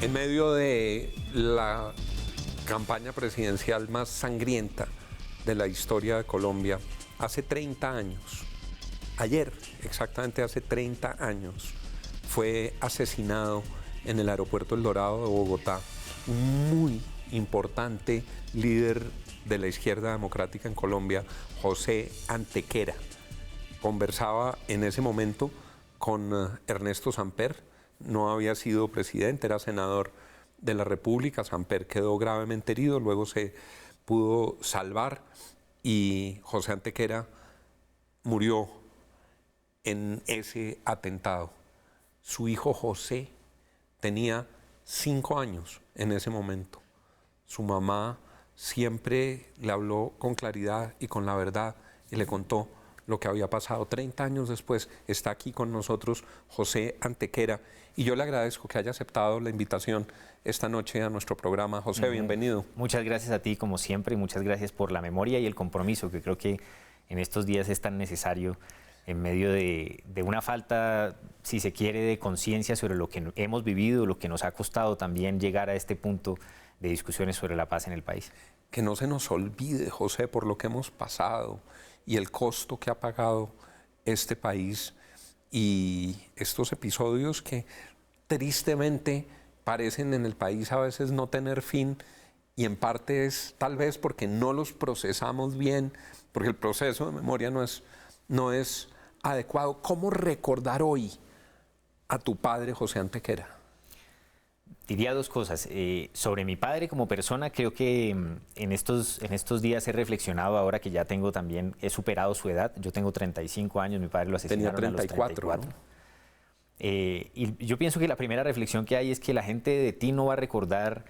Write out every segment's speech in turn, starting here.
En medio de la campaña presidencial más sangrienta de la historia de Colombia, hace 30 años, ayer, exactamente hace 30 años, fue asesinado en el aeropuerto El Dorado de Bogotá un muy importante líder de la izquierda democrática en Colombia, José Antequera. Conversaba en ese momento con Ernesto Samper. No había sido presidente, era senador de la República. Samper quedó gravemente herido, luego se pudo salvar y José Antequera murió en ese atentado. Su hijo José tenía 5 años en ese momento. Su mamá siempre le habló con claridad y con la verdad y le contó lo que había pasado. 30 años después está aquí con nosotros José Antequera y yo le agradezco que haya aceptado la invitación esta noche a nuestro programa. José, bienvenido. Muchas gracias a ti como siempre y muchas gracias por la memoria y el compromiso que creo que en estos días es tan necesario en medio de una falta, si se quiere, de conciencia sobre lo que hemos vivido, lo que nos ha costado también llegar a este punto de discusiones sobre la paz en el país. Que no se nos olvide, José, por lo que hemos pasado y el costo que ha pagado este país y estos episodios que tristemente parecen en el país a veces no tener fin y en parte es tal vez porque no los procesamos bien, porque el proceso de memoria no es adecuado. ¿Cómo recordar hoy a tu padre, José Antequera? Diría dos cosas. Sobre mi padre como persona, creo que en estos días he reflexionado, ahora que ya tengo también, he superado su edad. Yo tengo 35 años, mi padre lo asesinaron Tenía 34, a los 34. ¿no? Y yo pienso que la primera reflexión que hay es que la gente de ti no va a recordar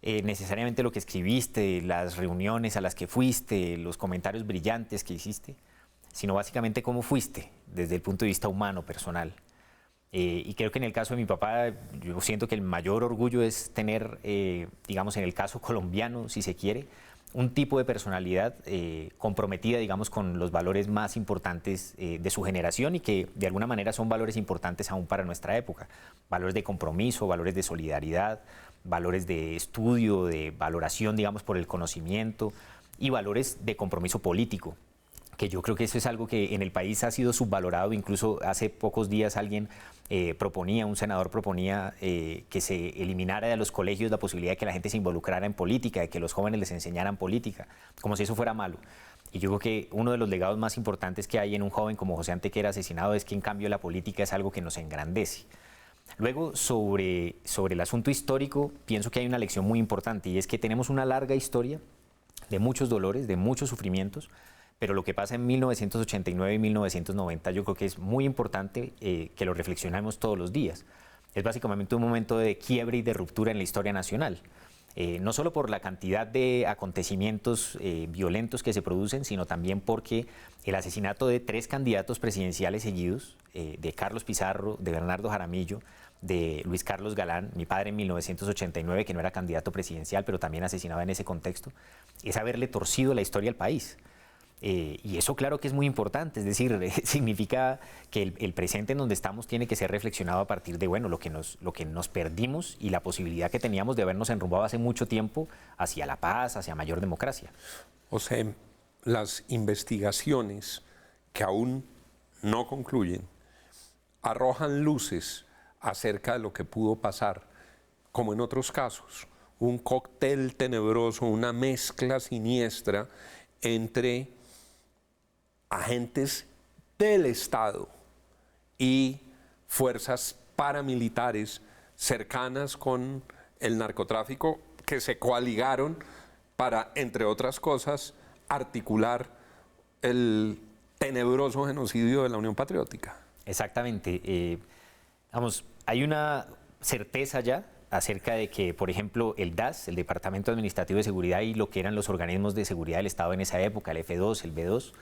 necesariamente lo que escribiste, las reuniones a las que fuiste, los comentarios brillantes que hiciste, sino básicamente cómo fuiste desde el punto de vista humano, personal. Y creo que en el caso de mi papá, yo siento que el mayor orgullo es tener, digamos, en el caso colombiano, si se quiere, un tipo de personalidad comprometida, digamos, con los valores más importantes de su generación y que de alguna manera son valores importantes aún para nuestra época. Valores de compromiso, valores de solidaridad, valores de estudio, de valoración, digamos, por el conocimiento y valores de compromiso político, que yo creo que eso es algo que en el país ha sido subvalorado. Incluso hace pocos días un senador proponía que se eliminara de los colegios la posibilidad de que la gente se involucrara en política, de que los jóvenes les enseñaran política, como si eso fuera malo. Y yo creo que uno de los legados más importantes que hay en un joven como José Antequera asesinado es que en cambio la política es algo que nos engrandece. Luego, sobre el asunto histórico, pienso que hay una lección muy importante y es que tenemos una larga historia de muchos dolores, de muchos sufrimientos, pero lo que pasa en 1989 y 1990 yo creo que es muy importante que lo reflexionemos todos los días. Es básicamente un momento de quiebre y de ruptura en la historia nacional. No solo por la cantidad de acontecimientos violentos que se producen, sino también porque el asesinato de 3 candidatos presidenciales seguidos, de Carlos Pizarro, de Bernardo Jaramillo, de Luis Carlos Galán, mi padre en 1989, que no era candidato presidencial, pero también asesinaba en ese contexto, es haberle torcido la historia al país. Y eso claro que es muy importante, es decir, significa que el presente en donde estamos tiene que ser reflexionado a partir de lo que nos perdimos y la posibilidad que teníamos de habernos enrumbado hace mucho tiempo hacia la paz, hacia mayor democracia. O sea, las investigaciones que aún no concluyen arrojan luces acerca de lo que pudo pasar, como en otros casos, un cóctel tenebroso, una mezcla siniestra entre agentes del Estado y fuerzas paramilitares cercanas con el narcotráfico que se coaligaron para, entre otras cosas, articular el tenebroso genocidio de la Unión Patriótica. Exactamente. Hay una certeza ya acerca de que, por ejemplo, el DAS, el Departamento Administrativo de Seguridad, y lo que eran los organismos de seguridad del Estado en esa época, el F2, el B2,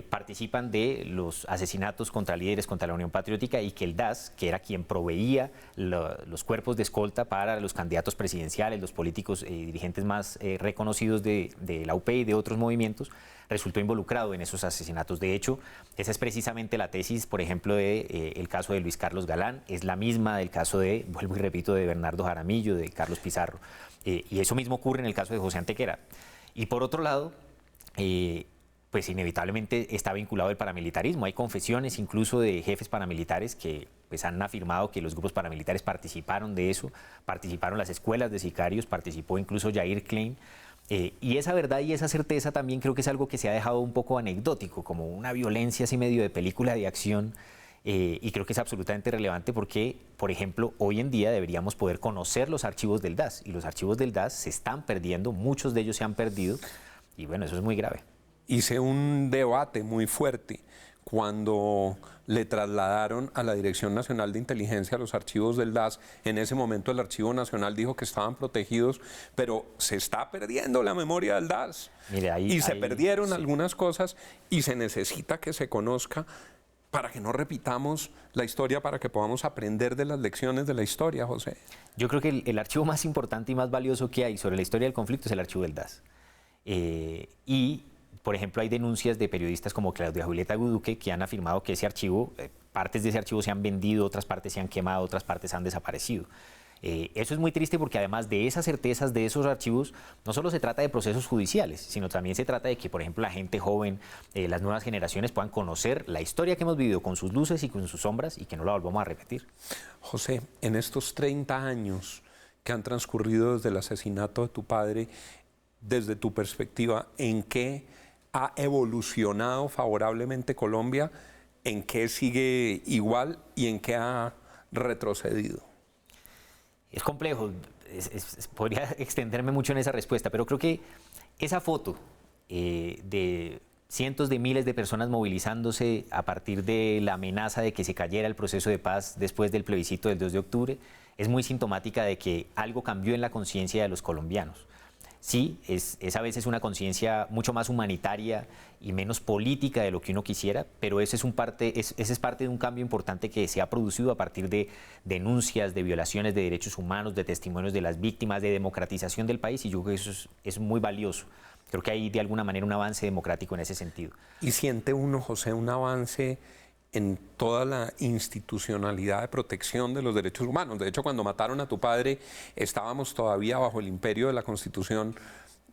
participan de los asesinatos contra líderes contra la Unión Patriótica y que el DAS, que era quien proveía los cuerpos de escolta para los candidatos presidenciales, los políticos dirigentes más reconocidos de la UP y de otros movimientos, resultó involucrado en esos asesinatos. De hecho, esa es precisamente la tesis, por ejemplo, del caso de Luis Carlos Galán, es la misma del caso de, vuelvo y repito, de Bernardo Jaramillo, de Carlos Pizarro. Y eso mismo ocurre en el caso de José Antequera. Y por otro lado, pues inevitablemente está vinculado el paramilitarismo. Hay confesiones incluso de jefes paramilitares que pues, han afirmado que los grupos paramilitares participaron de eso, participaron las escuelas de sicarios, participó incluso Jair Klein. Y esa verdad y esa certeza también creo que es algo que se ha dejado un poco anecdótico, como una violencia así medio de película de acción. Y creo que es absolutamente relevante porque, por ejemplo, hoy en día deberíamos poder conocer los archivos del DAS. Y los archivos del DAS se están perdiendo, muchos de ellos se han perdido. Y bueno, eso es muy grave. Hice un debate muy fuerte cuando le trasladaron a la Dirección Nacional de Inteligencia los archivos del DAS. En ese momento el Archivo Nacional dijo que estaban protegidos, pero se está perdiendo la memoria del DAS. Mire, y se perdieron algunas cosas y se necesita que se conozca para que no repitamos la historia, para que podamos aprender de las lecciones de la historia, José. Yo creo que el archivo más importante y más valioso que hay sobre la historia del conflicto es el archivo del DAS. Y por ejemplo, hay denuncias de periodistas como Claudia Julieta Guduque que han afirmado que ese archivo, partes de ese archivo se han vendido, otras partes se han quemado, otras partes han desaparecido. Eso es muy triste porque además de esas certezas de esos archivos, no solo se trata de procesos judiciales, sino también se trata de que, por ejemplo, la gente joven, las nuevas generaciones puedan conocer la historia que hemos vivido con sus luces y con sus sombras y que no la volvamos a repetir. José, en estos 30 años que han transcurrido desde el asesinato de tu padre, desde tu perspectiva, ¿en qué ha evolucionado favorablemente Colombia? ¿En qué sigue igual y en qué ha retrocedido? Es complejo, podría extenderme mucho en esa respuesta, pero creo que esa foto de cientos de miles de personas movilizándose a partir de la amenaza de que se cayera el proceso de paz después del plebiscito del 2 de octubre es muy sintomática de que algo cambió en la conciencia de los colombianos. Sí, es a veces una conciencia mucho más humanitaria y menos política de lo que uno quisiera, pero ese es parte de un cambio importante que se ha producido a partir de denuncias de violaciones de derechos humanos, de testimonios de las víctimas, de democratización del país, y yo creo que eso es muy valioso. Creo que hay de alguna manera un avance democrático en ese sentido. ¿Y siente uno, José, un avance en toda la institucionalidad de protección de los derechos humanos? De hecho, cuando mataron a tu padre, estábamos todavía bajo el imperio de la Constitución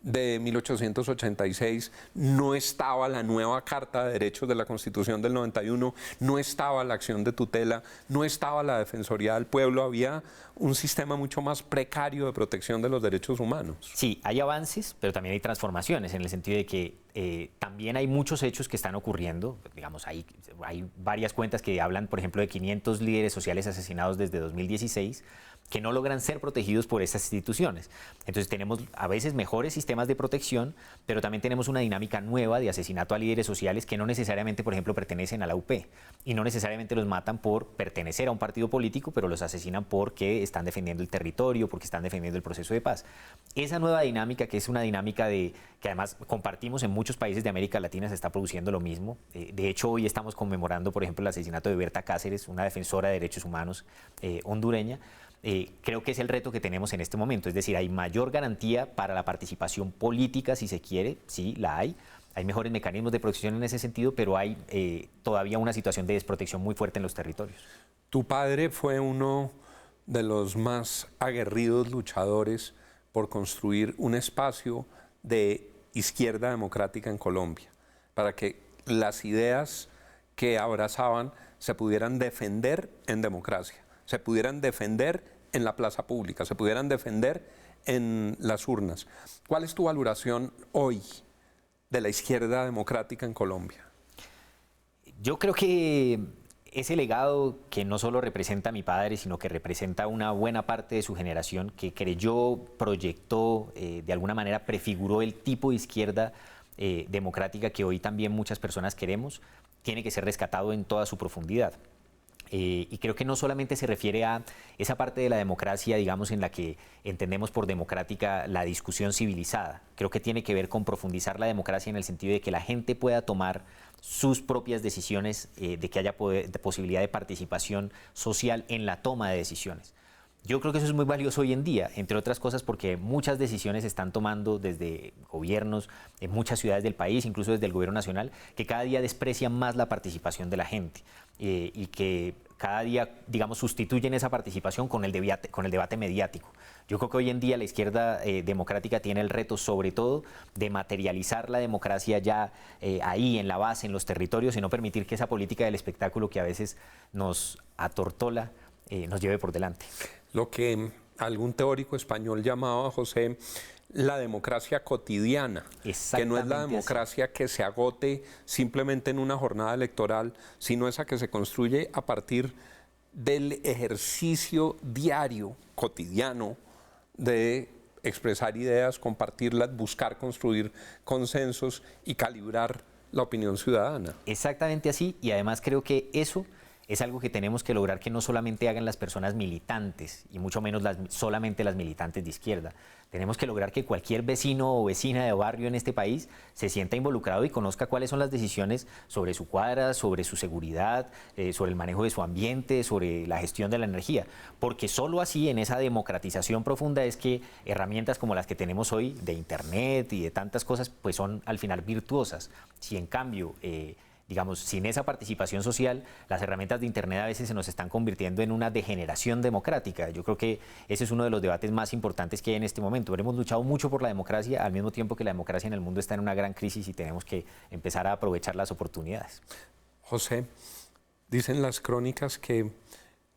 de 1886, no estaba la nueva Carta de Derechos de la Constitución del 91, no estaba la acción de tutela, no estaba la Defensoría del Pueblo, había un sistema mucho más precario de protección de los derechos humanos. Sí, hay avances, pero también hay transformaciones, en el sentido de que también hay muchos hechos que están ocurriendo. Digamos, hay varias cuentas que hablan, por ejemplo, de 500 líderes sociales asesinados desde 2016, que no logran ser protegidos por estas instituciones. Entonces tenemos a veces mejores sistemas de protección, pero también tenemos una dinámica nueva de asesinato a líderes sociales que no necesariamente, por ejemplo, pertenecen a la UP y no necesariamente los matan por pertenecer a un partido político, pero los asesinan porque están defendiendo el territorio, porque están defendiendo el proceso de paz. Esa nueva dinámica, que es una dinámica que además compartimos en muchos países de América Latina, se está produciendo lo mismo. De hecho, hoy estamos conmemorando, por ejemplo, el asesinato de Berta Cáceres, una defensora de derechos humanos hondureña. Creo que es el reto que tenemos en este momento, es decir, hay mayor garantía para la participación política, si se quiere, sí, la hay mejores mecanismos de protección en ese sentido, pero hay todavía una situación de desprotección muy fuerte en los territorios. Tu padre fue uno de los más aguerridos luchadores por construir un espacio de izquierda democrática en Colombia, para que las ideas que abrazaban se pudieran defender en democracia, se pudieran defender en la plaza pública, se pudieran defender en las urnas. ¿Cuál es tu valoración hoy de la izquierda democrática en Colombia? Yo creo que ese legado que no solo representa a mi padre, sino que representa una buena parte de su generación, que creyó, proyectó, de alguna manera prefiguró el tipo de izquierda democrática que hoy también muchas personas queremos, tiene que ser rescatado en toda su profundidad. Y creo que no solamente se refiere a esa parte de la democracia, digamos, en la que entendemos por democrática la discusión civilizada. Creo que tiene que ver con profundizar la democracia en el sentido de que la gente pueda tomar sus propias decisiones, de que haya posibilidad de participación social en la toma de decisiones. Yo creo que eso es muy valioso hoy en día, entre otras cosas porque muchas decisiones se están tomando desde gobiernos en muchas ciudades del país, incluso desde el gobierno nacional, que cada día desprecian más la participación de la gente y que cada día, digamos, sustituyen esa participación con el debate mediático. Yo creo que hoy en día la izquierda democrática tiene el reto, sobre todo, de materializar la democracia ya ahí, en la base, en los territorios, y no permitir que esa política del espectáculo que a veces nos atortola, nos lleve por delante. Lo que algún teórico español llamaba, José, la democracia cotidiana, que no es la democracia así, que se agote simplemente en una jornada electoral, sino esa que se construye a partir del ejercicio diario, cotidiano, de expresar ideas, compartirlas, buscar construir consensos y calibrar la opinión ciudadana. Exactamente así, y además creo que eso es algo que tenemos que lograr que no solamente hagan las personas militantes, y mucho menos solamente las militantes de izquierda. Tenemos que lograr que cualquier vecino o vecina de barrio en este país se sienta involucrado y conozca cuáles son las decisiones sobre su cuadra, sobre su seguridad, sobre el manejo de su ambiente, sobre la gestión de la energía. Porque solo así, en esa democratización profunda, es que herramientas como las que tenemos hoy, de Internet y de tantas cosas, pues son al final virtuosas. Si en cambio digamos, sin esa participación social, las herramientas de Internet a veces se nos están convirtiendo en una degeneración democrática. Yo creo que ese es uno de los debates más importantes que hay en este momento. Hemos luchado mucho por la democracia, al mismo tiempo que la democracia en el mundo está en una gran crisis y tenemos que empezar a aprovechar las oportunidades. José, dicen las crónicas que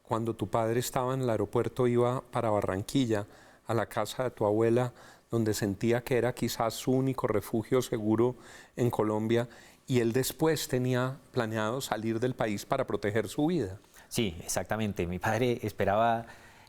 cuando tu padre estaba en el aeropuerto iba para Barranquilla, a la casa de tu abuela, donde sentía que era quizás su único refugio seguro en Colombia, y él después tenía planeado salir del país para proteger su vida. Sí, exactamente. Mi padre esperaba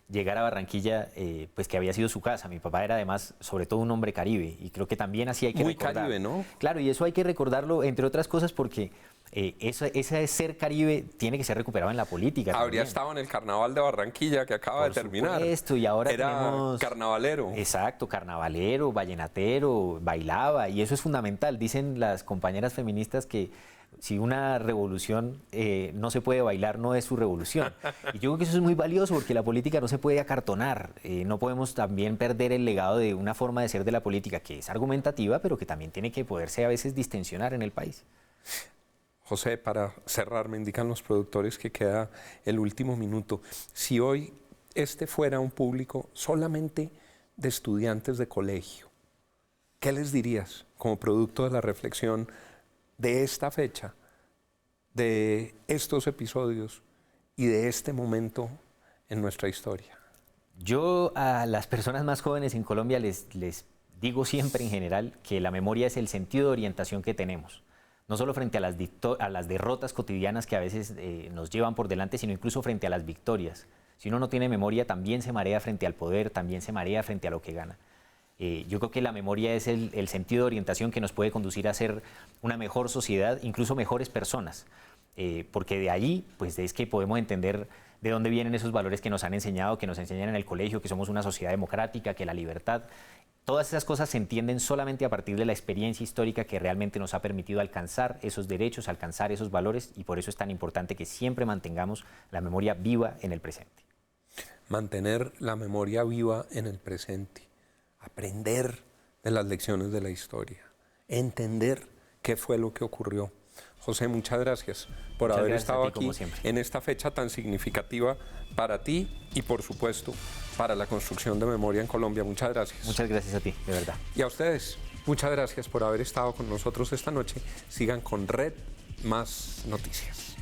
llegar a Barranquilla, pues que había sido su casa. Mi papá era además, sobre todo, un hombre caribe, y creo que también así hay que recordar. Muy caribe, ¿no? Claro, y eso hay que recordarlo, entre otras cosas, porque ese ser caribe tiene que ser recuperado en la política. Habría también estado en el carnaval de Barranquilla que acaba de terminar. Por supuesto, y ahora era tenemos... carnavalero. Exacto, carnavalero, vallenatero, bailaba, y eso es fundamental. Dicen las compañeras feministas que si una revolución no se puede bailar, no es su revolución. Y yo creo que eso es muy valioso porque la política no se puede acartonar. No podemos también perder el legado de una forma de ser de la política que es argumentativa, pero que también tiene que poderse a veces distensionar en el país. José, para cerrar, me indican los productores que queda el último minuto. Si hoy este fuera un público solamente de estudiantes de colegio, ¿qué les dirías como producto de la reflexión de esta fecha, de estos episodios y de este momento en nuestra historia? Yo a las personas más jóvenes en Colombia les digo siempre en general que la memoria es el sentido de orientación que tenemos. No solo frente a las derrotas cotidianas que a veces nos llevan por delante, sino incluso frente a las victorias. Si uno no tiene memoria, también se marea frente al poder, también se marea frente a lo que gana. Yo creo que la memoria es el sentido de orientación que nos puede conducir a ser una mejor sociedad, incluso mejores personas. Porque de allí, pues es que podemos entender de dónde vienen esos valores que nos han enseñado, que nos enseñan en el colegio, que somos una sociedad democrática, que la libertad... Todas esas cosas se entienden solamente a partir de la experiencia histórica que realmente nos ha permitido alcanzar esos derechos, alcanzar esos valores, y por eso es tan importante que siempre mantengamos la memoria viva en el presente. Mantener la memoria viva en el presente, aprender de las lecciones de la historia, entender qué fue lo que ocurrió. José, muchas gracias por haber estado aquí en esta fecha tan significativa para ti y, por supuesto, para la construcción de memoria en Colombia. Muchas gracias. Muchas gracias a ti, de verdad. Y a ustedes, muchas gracias por haber estado con nosotros esta noche. Sigan con Red Más Noticias.